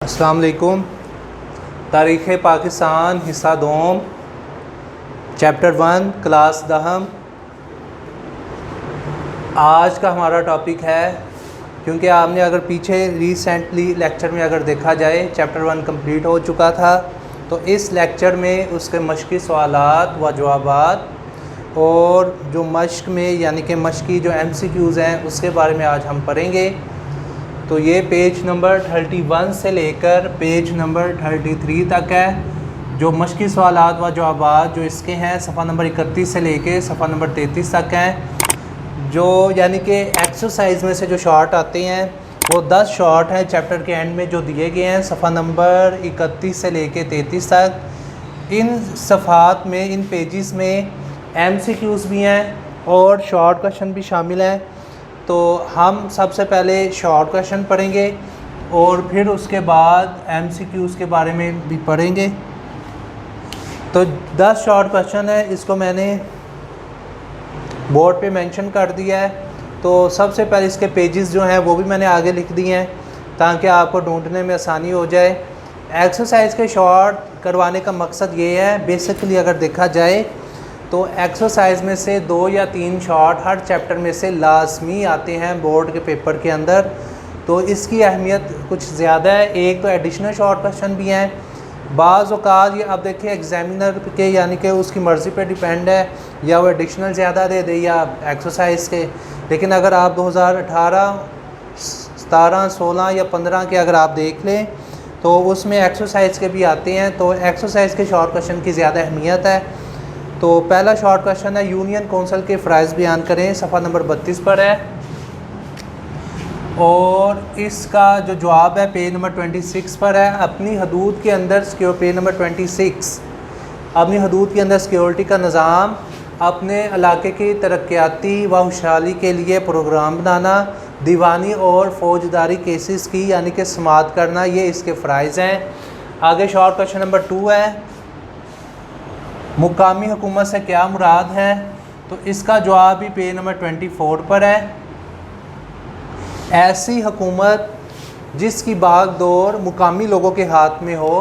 अस्सलाम वालेकुम। तारीख़ पाकिस्तान हिस्सा दोम, चैप्टर 1, क्लास दहम। आज का हमारा टॉपिक है, क्योंकि आपने अगर पीछे रिसेंटली लेक्चर में अगर देखा जाए चैप्टर 1 कंप्लीट हो चुका था, तो इस लेक्चर में उसके मश्की सवालात व जवाबात और जो मश्क में यानी कि मश्की जो MCQs हैं उसके बारे में आज हम पढ़ेंगे। तो ये पेज नंबर 31 से लेकर पेज नंबर 33 तक है। जो मश्की सवालात व जवाबात जो इसके हैं सफ़ा नंबर 31 से लेकर सफ़ा नंबर 33 तक हैं। जो यानी कि एक्सरसाइज में से जो शॉर्ट आते हैं वो 10 शॉर्ट हैं चैप्टर के एंड में जो दिए गए हैं सफ़ा नंबर 31 से लेकर 33 तक। इन सफ़ात में, इन पेजेस में MCQs भी हैं और शॉर्ट क्वेश्चन भी शामिल हैं। तो हम सबसे पहले शॉर्ट क्वेश्चन पढ़ेंगे और फिर उसके बाद MCQs के बारे में भी पढ़ेंगे। तो 10 शॉर्ट क्वेश्चन है, इसको मैंने बोर्ड पे मेंशन कर दिया है। तो सबसे पहले इसके पेजेस जो हैं वो भी मैंने आगे लिख दिए हैं ताकि आपको ढूंढने में आसानी हो जाए। एक्सरसाइज के शॉर्ट करवाने का मकसद ये है, बेसिकली अगर देखा जाए तो एक्सरसाइज में से 2 या 3 शॉर्ट हर चैप्टर में से लाजमी आते हैं बोर्ड के पेपर के अंदर। तो इसकी अहमियत कुछ ज़्यादा है। एक तो एडिशनल शॉर्ट क्वेश्चन भी हैं। बाज़ औक़ात ये आप देखिए एग्ज़ामिनर के यानी कि उसकी मर्ज़ी पे डिपेंड है, या वो एडिशनल ज़्यादा दे दे या एक्सरसाइज के। लेकिन अगर आप 2018, 17, 16 या 15 के अगर आप देख लें तो उसमें एक्सरसाइज के भी आते हैं। तो एक्सरसाइज के शॉर्ट क्वेश्चन की ज़्यादा अहमियत है। तो पहला शॉर्ट क्वेश्चन है, यूनियन कौंसिल के फ़राइज़ बयान करें, सफ़ा नंबर 32 पर है। और इसका जो जवाब है पेज नंबर 26 पर है। अपनी हदूद के अंदर पेज नंबर 26, अपनी हदूद के अंदर सिक्योरिटी का निज़ाम, अपने इलाके की तरक्याती व खुशहाली के लिए प्रोग्राम बनाना, दीवानी और फ़ौजदारी केसेस की यानी कि समाअत करना, ये इसके फ़राइज़ हैं। आगे शॉर्ट क्वेश्चन नंबर 2 है, मुकामी हुकूमत से क्या मुराद है। तो इसका जवाब भी पेज नंबर 24 पर है। ऐसी हुकूमत जिसकी भाग दौड़ मुकामी लोगों के हाथ में हो,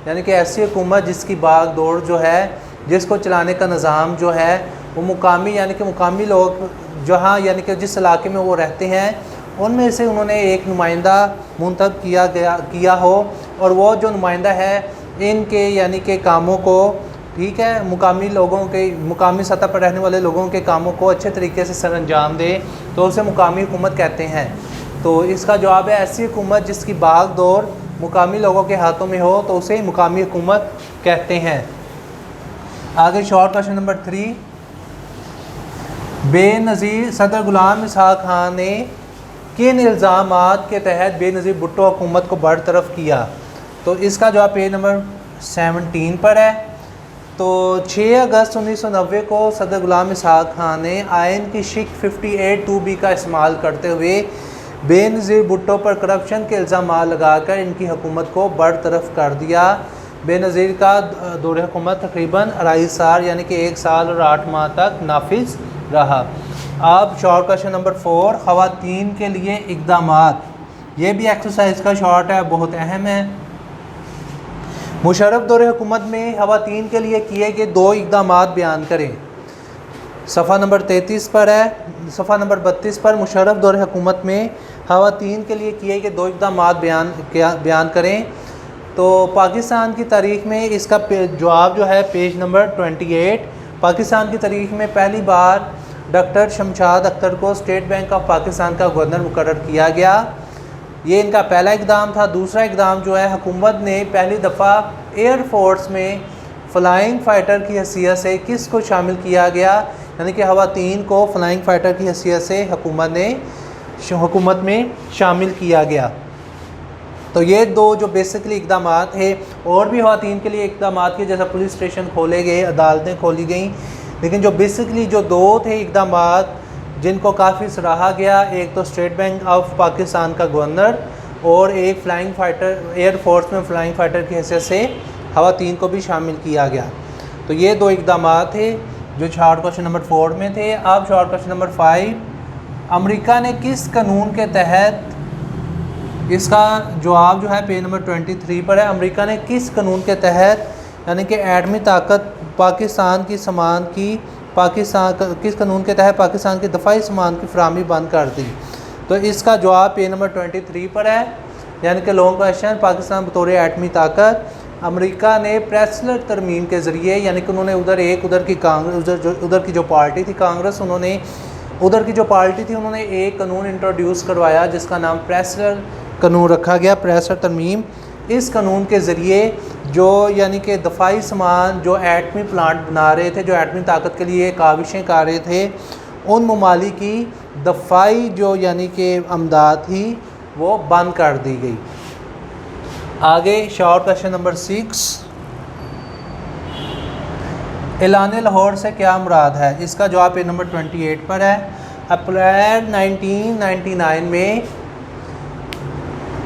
यानी कि ऐसी हुकूमत जिसकी भाग दौड़ जो है, जिसको चलाने का निज़ाम जो है वो मुकामी यानी कि मुकामी लोग जहाँ यानी कि जिस इलाके में वो रहते हैं उनमें से उन्होंने एक नुमाइंदा मुंतब किया हो, और वो जो नुमाइंदा है इनके यानी कि कामों को, ठीक है, मुकामी लोगों के, मुकामी सतह पर रहने वाले लोगों के कामों को अच्छे तरीके से सर अंजाम दे, तो उसे मुकामी हुकूमत कहते हैं। तो इसका जवाब है ऐसी हुकूमत जिसकी भाग दौड़ मुकामी लोगों के हाथों में हो तो उसे मुकामी हुकूमत कहते हैं। आगे शॉर्ट क्वेश्चन नंबर 3, बेनज़ीर सदर गुलाम इसहाक़ खान ने किन इल्ज़ामात के तहत बेनज़ीर भुट्टो हुकूमत को बरतरफ किया। तो इसका जवाब पेज नंबर 17 पर है। तो 6 अगस्त 1990 को सदर गुलाम इसहाक़ खान ने आइन की शिक 58(2)B का इस्तेमाल करते हुए बेनज़ीर भुट्टो पर करप्शन के इल्ज़ाम लगाकर इनकी हुकूमत को बरतरफ कर दिया। बेनज़ीर का दौर हुकूमत तकरीबन 2.5 साल यानी कि 1 साल और 8 माह तक नाफिज रहा। अब शॉर्ट क्वेश्चन नंबर 4, ख़वातीन के लिए इक़दामात। ये भी एक्सरसाइज का शॉर्ट है, बहुत अहम है। मुशर्रफ दौर हुकूमत में ख़वातीन के लिए किए गए 2 इक़दामात बयान करें। सफ़ा नंबर 33 पर है। सफ़ा नंबर 32 पर मुशर्रफ दौर हुकूमत में ख़वातीन के लिए किए गए 2 इक़दामात बयान करें। तो पाकिस्तान की तारीख़ में इसका जवाब जो है पेज नंबर 28। पाकिस्तान की तारीख़ में पहली बार डॉक्टर शमशाद अख्तर को स्टेट बैंक ऑफ पाकिस्तान का गवर्नर मुकर्रर किया गया। ये इनका पहला इक़दाम था। दूसरा इक़दाम जो है, हुकूमत ने पहली दफ़ा एयरफोर्स में फ़्लाइंग फ़ाइटर की हैसियत से किस को शामिल किया गया, यानी कि ख़वातीन को फ़्लाइंग फ़ाइटर की हैसियत से हुकूमत में शामिल किया गया। तो ये 2 जो बेसिकली इक़दामात थे। और भी ख़वातीन के लिए इक़दामात किए, जैसा पुलिस स्टेशन खोले गए, अदालतें खोली गई, लेकिन जो बेसिकली जो 2 थे इक़दामात जिनको काफ़ी सराहा गया, एक तो स्टेट बैंक ऑफ पाकिस्तान का गवर्नर और एक फ़्लाइंग फ़ाइटर, एयरफोर्स में फ़्लाइंग फ़ाइटर की हैसियत से ख़वातीन को भी शामिल किया गया। तो ये 2 इक़दामात थे जो शॉर्ट क्वेश्चन नंबर 4 में थे। अब शॉर्ट क्वेश्चन नंबर 5, अमेरिका ने किस कानून के तहत इसका जवाब जो है पेज नंबर 23 पर है। अमेरिका ने किस कानून के तहत यानी कि एटमी ताकत पाकिस्तान की सामान की किस कानून के तहत पाकिस्तान के दफाई सामान की फराहमी बंद कर दी? तो इसका जवाब पेज नंबर 23 पर है। यानी कि लॉन्ग क्वेश्चन, पाकिस्तान बतौर एटमी ताकत, अमेरिका ने प्रेसलर तरमीम के ज़रिए यानी कि उन्होंने उधर की कांग्रेस उधर की जो पार्टी थी कांग्रेस, उधर की जो पार्टी थी उन्होंने एक कानून इंट्रोड्यूस करवाया जिसका नाम प्रेसलर कानून रखा गया, प्रेसलर तरमीम। इस कानून के ज़रिए जो यानी कि दफाई सामान जो एटमी प्लांट बना रहे थे, जो एटमी ताकत के लिए काविशें कर रहे थे, उन ममालिक की दफाई जो यानी कि अमदाद थी वो बंद कर दी गई। आगे शॉर्ट क्वेश्चन नंबर 6, ऐलान लाहौर से क्या मुराद है? इसका जवाब पेज नंबर 28 पर है। अप्रैल 1999 में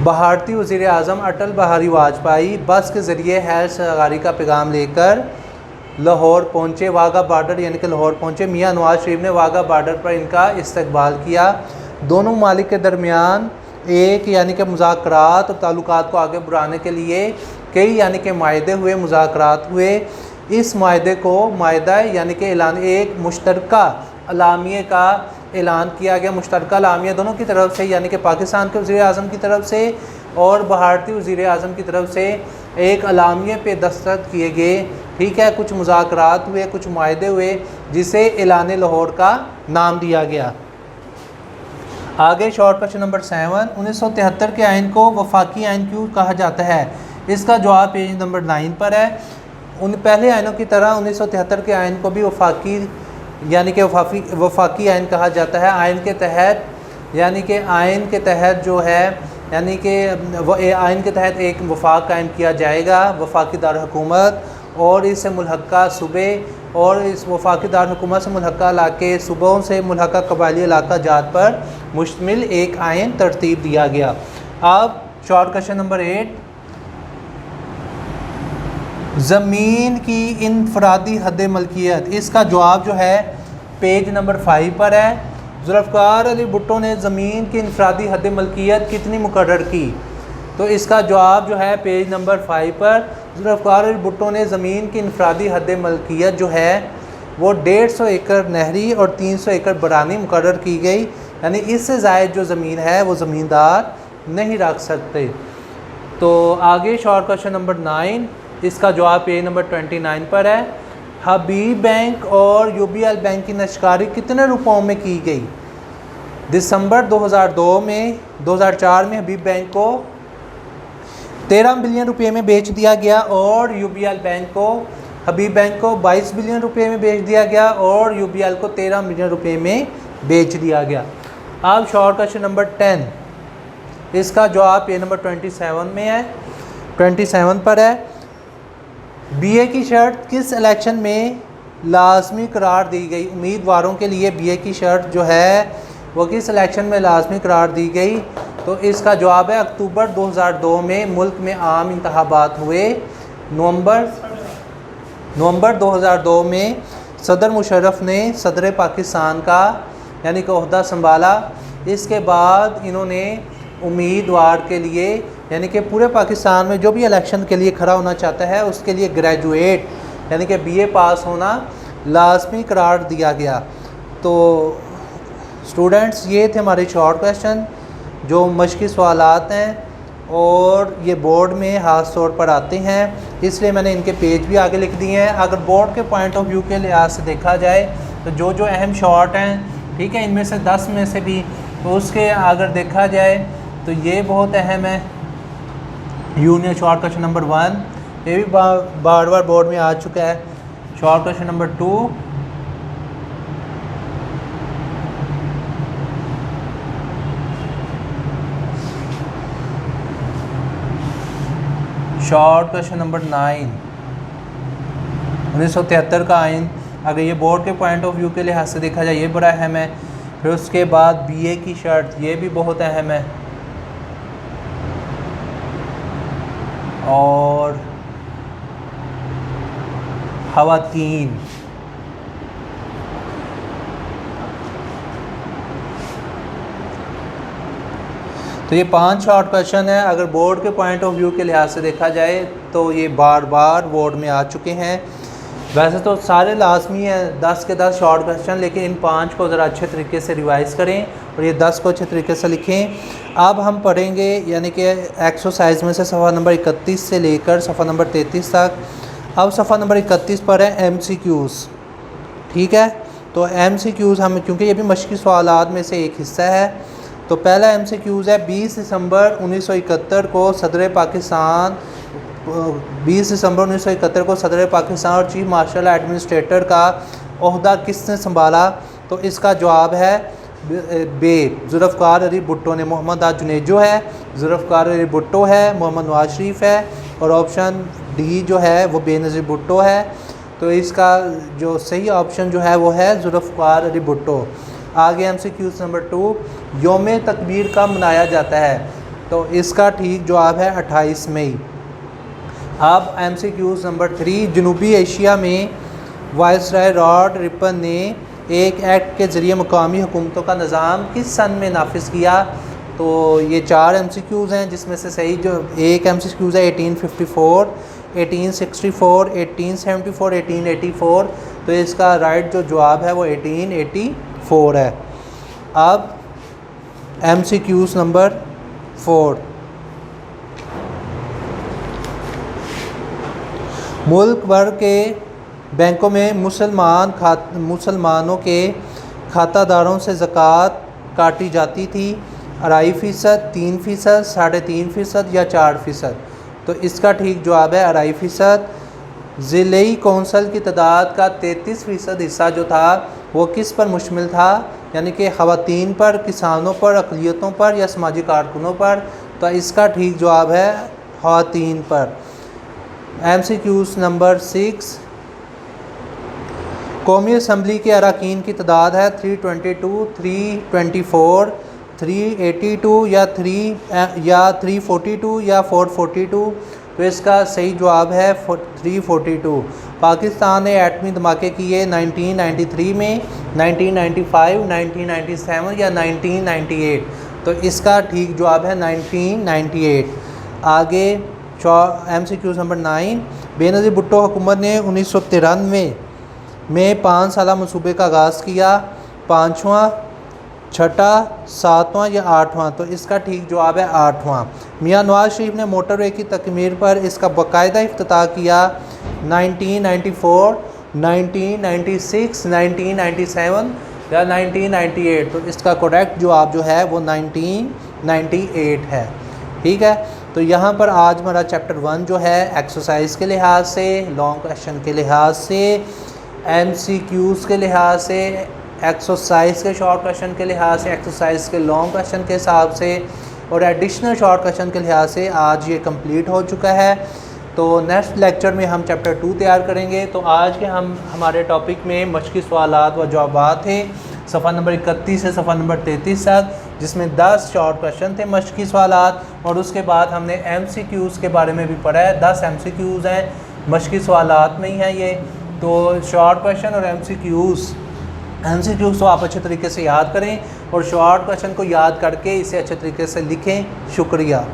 भारतीय वज़ीर आज़म अटल बिहारी वाजपेयी बस के ज़रिए हैर सगारी का पैगाम लेकर लाहौर पहुँचे, वाघा बॉर्डर यानी कि लाहौर पहुँचे। मियाँ नवाज शरीफ ने वाघा बॉर्डर पर इनका इस्तकबाल किया। दोनों ममालिक के दरमियान एक यानी कि मुज़ाकरात और ताल्लुकात को आगे बढ़ाने के लिए कई यानी कि माहदे हुए, मुज़ाकरात हुए। इस माहदे को माहदा यानी कि ऐलान एक मुश्तरका अलामिये का ऐलान किया गया। मुश्तरका अलामिया दोनों की तरफ से यानी कि पाकिस्तान के वज़ीर आज़म की तरफ से और भारतीय वज़ीर आज़म की तरफ से एक अलामिये पे दस्तखत किए गए। ठीक है, कुछ मुज़ाकरात हुए, कुछ माहदे हुए जिसे ऐलान लाहौर का नाम दिया गया। आगे शॉर्ट क्वेश्चन नंबर 7, 1973 के आइन को वफाकी आइन क्यों कहा जाता है? इसका जवाब पेज नंबर 9 पर है। उन पहले आइनों की तरह 1973 के आइन को भी वफाकी यानी कि वफाकी आइन कहा जाता है। आइन के तहत यानी कि आइन के तहत जो है यानी कि आइन के तहत एक वफाक कायम किया जाएगा, वफाकी दारकूमत, और इससे मुल्हक्का सूबे और इस वफाकी दारकूमत से मुल्हक्का इलाके, सूबों से मुल्हक्का कबायली इलाका जात पर मुश्तमिल एक आइन तरतीब दिया गया। अब शॉर्ट क्वेश्चन नंबर 8, ज़मीन की इनफरादी हद मलकियत। इसका जवाब जो है पेज नंबर 5 पर है। जुल्फ़िकार अली भुट्टो ने ज़मीन की इनफरादी हद मलकियत कितनी मुकर्रर की? तो इसका जवाब जो है पेज नंबर 5 पर। जुल्फ़िकार अली भुट्टो ने ज़मीन की इनफरादी हद मलकियत जो है वो 150 एकड़ नहरी और 300 एकड़ बरानी मुकर्रर की गई। यानी इससे ज़ायद जो ज़मीन है वो ज़मींदार नहीं रख सकते। तो आगे शॉर्ट क्वेश्चन नंबर 9, इसका जवाब पेज नंबर 29 पर है। हबीब बैंक और यूबीएल बैंक की नशकारी कितने रुपयों में की गई? दिसंबर 2004 में हबीब बैंक को 13 बिलियन रुपए में बेच दिया गया और यूबीएल बैंक को हबीब बैंक को 22 बिलियन रुपए में बेच दिया गया और यूबीएल को 13 बिलियन रुपए में बेच दिया गया। अब शॉर्ट क्वेश्चन नंबर 10, इसका जवाब पेज नंबर 27 में है, 27 पर है। बीए की शर्त किस इलेक्शन में लाजमी करार दी गई? उम्मीदवारों के लिए बीए की शर्त जो है वो किस इलेक्शन में लाजमी करार दी गई? तो इसका जवाब है अक्टूबर 2002 में मुल्क में आम इंतखाबात हुए। नवंबर 2002 में सदर मुशर्रफ ने सदर पाकिस्तान का यानी कि ओहदा संभाला। इसके बाद इन्होंने उम्मीदवार के लिए यानी कि पूरे पाकिस्तान में जो भी इलेक्शन के लिए खड़ा होना चाहता है उसके लिए ग्रेजुएट यानी कि बीए पास होना लाजमी करार दिया गया। तो स्टूडेंट्स, ये थे हमारे शॉर्ट क्वेश्चन जो मशक़ी सवालात हैं और ये बोर्ड में ख़ास तौर पर आते हैं, इसलिए मैंने इनके पेज भी आगे लिख दिए हैं। अगर बोर्ड के पॉइंट ऑफ व्यू के लिहाज से देखा जाए तो जो अहम शॉर्ट हैं, ठीक है, इनमें से 10 में से भी तो उसके अगर देखा जाए तो ये बहुत अहम है। यूनियन शॉर्ट क्वेश्चन नंबर 1 ये भी बार बार बोर्ड में आ चुका है। Short question number 2, short question number 9 1973 का आइन, अगर ये बोर्ड के पॉइंट ऑफ व्यू के लिहाज से देखा जाए ये बड़ा अहम है। फिर उसके बाद बीए की शर्त, ये भी बहुत अहम है। और ख़वातीन, तो तो ये 5 शॉर्ट क्वेश्चन है। अगर बोर्ड के पॉइंट ऑफ व्यू के लिहाज से देखा जाए तो ये बार बार बोर्ड में आ चुके हैं। वैसे तो सारे लाजमी हैं 10 के 10 शॉर्ट क्वेश्चन, लेकिन इन 5 को ज़रा अच्छे तरीके से रिवाइज़ करें और ये 10 को अच्छे तरीके से लिखें। अब हम पढ़ेंगे यानी कि एक्सरसाइज में से सफ़ा नंबर 31 से लेकर सफ़ा नंबर 33 तक। अब सफ़ा नंबर 31 पर है MCQs। ठीक है, तो MCQs हम, क्योंकि ये भी मशक़ी सवालात में से एक हिस्सा है, तो पहला MCQs है 20 दिसंबर 1971 को सदर पाकिस्तान 20 दिसंबर 1971 को सदर पाकिस्तान और चीफ मार्शल एडमिनिस्ट्रेटर का ओहदा किसने संभाला? तो इसका जवाब है बे, जुल्फ़िकार अली भुट्टो ने। मोहम्मद आज जुनेजो है, जुल्फ़िकार अली भुट्टो है, मोहम्मद नवाज शरीफ है, और ऑप्शन डी जो है वो बेनज़ीर भुट्टो है। तो इसका जो सही ऑप्शन जो है वो है जुल्फ़िकार अली भुट्टो। आगे MCQs नंबर 2, योम तकबीर कब मनाया जाता है? तो इसका ठीक जवाब है 28 मई। अब MCQs नंबर 3, जनूबी एशिया में वायसराय लॉर्ड रिपन ने एक एक्ट के ज़रिए मकामी हुकूमतों का निज़ाम किस सन में नाफिज किया? तो ये 4 MCQs हैं, जिसमें से सही जो एक MCQs है 1854, 1864, 1874, 1884। तो इसका राइट जो जवाब है वो 1884 है। अब MCQs नंबर 4, मुल्क भर के बैंकों में मुसलमानों के खातादारों से ज़कात काटी जाती थी 2.5%, 3%, 3.5% या 4%। तो इसका ठीक जवाब है 2.5%। ज़िले कौंसल की तादाद का 33% हिस्सा जो था वो किस पर मुश्तमिल था? यानी कि ख़वातीन पर, किसानों पर, अक़लियतों पर या समाजी कारकुनों पर? तो इसका ठीक जवाब है ख़वातीन पर। MCQs नंबर 6, कौमी असम्बली के अरकान की तादाद है 322, 324, 382 या 342 या 442। तो इसका सही जवाब है 342। पाकिस्तान ने एटमी धमाके किए 1993 में, 1995, 1997 या 1998। तो इसका ठीक जवाब है 1998। आगे MCQs नंबर 9, बेनज़ीर भुट्टो हुकूमत ने 1993 में 5 साला मनसूबे का आगाज़ किया, 5वां, 6वां, 7वां या 8वां? तो इसका ठीक जवाब है 8वां। मियां नवाज शरीफ ने मोटरवे की तकमीर पर इसका बाकायदा इफ्तिताह किया 1994, 1996, 1997 या 1998? तो इसका करेक्ट जवाब जो है वो 1998 है। ठीक है, तो यहाँ पर आज हमारा चैप्टर 1 जो है एक्सरसाइज के लिहाज से, लॉन्ग क्वेश्चन के लिहाज से, MCQs के लिहाज से, एक्सरसाइज के शॉर्ट क्वेश्चन के लिहाज से, एक्सरसाइज के लॉन्ग क्वेश्चन के हिसाब से और एडिशनल शॉर्ट क्वेश्चन के लिहाज से आज ये कंप्लीट हो चुका है। तो नेक्स्ट लेक्चर में हम चैप्टर 2 तैयार करेंगे। तो आज के हमारे टॉपिक में मशक़ी सवालात व जवाबात थे सफ़ा नंबर 31 से सफ़ा नंबर 33 तक, जिसमें 10 शॉर्ट क्वेश्चन थे मशक़ी सवालात, और उसके बाद हमने MCQs के बारे में भी पढ़ा है। 10 MCQs हैं, मशक़ी सवालात में ही हैं ये। तो शॉर्ट क्वेश्चन और MCQs को आप अच्छे तरीके से याद करें और शॉर्ट क्वेश्चन को याद करके इसे अच्छे तरीके से लिखें। शुक्रिया।